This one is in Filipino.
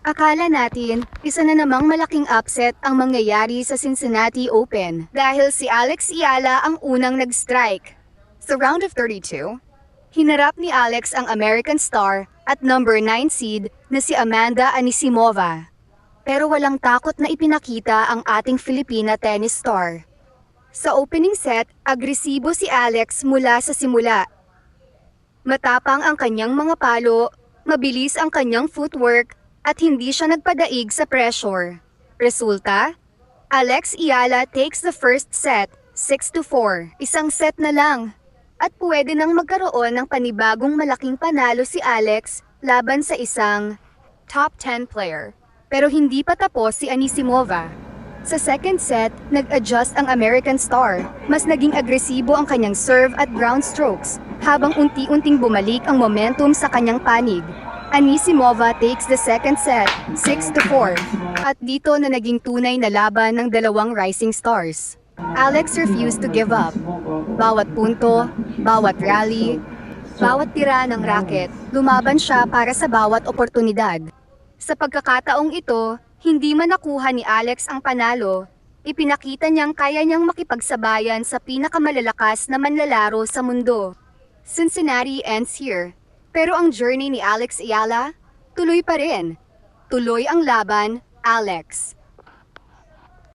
Akala natin, isa na namang malaking upset ang mangyayari sa Cincinnati Open dahil si Alex Ayala ang unang nag-strike. Sa round of 32, hinarap ni Alex ang American star at number 9 seed na si Amanda Anisimova. Pero walang takot na ipinakita ang ating Filipina tennis star. Sa opening set, agresibo si Alex mula sa simula. Matapang ang kanyang mga palo, mabilis ang kanyang footwork, at hindi siya nagpadaig sa pressure. Resulta? Alex Ayala takes the first set, 6-4. Isang set na lang. At pwede nang magkaroon ng panibagong malaking panalo si Alex laban sa isang top 10 player. Pero hindi pa tapos si Anisimova. Sa second set, nag-adjust ang American star. Mas naging agresibo ang kanyang serve at ground strokes, habang unti-unting bumalik ang momentum sa kanyang panig. Anisimova takes the second set, 6-4. At dito na naging tunay na laban ng dalawang rising stars. Alex refused to give up. Bawat punto, bawat rally, bawat tira ng racket, lumaban siya para sa bawat oportunidad. Sa pagkakataong ito, hindi man nakuha ni Alex ang panalo, ipinakita niyang kaya niyang makipagsabayan sa pinakamalalakas na manlalaro sa mundo. Cincinnati ends here. Pero ang journey ni Alex Ayala, tuloy pa rin. Tuloy ang laban, Alex.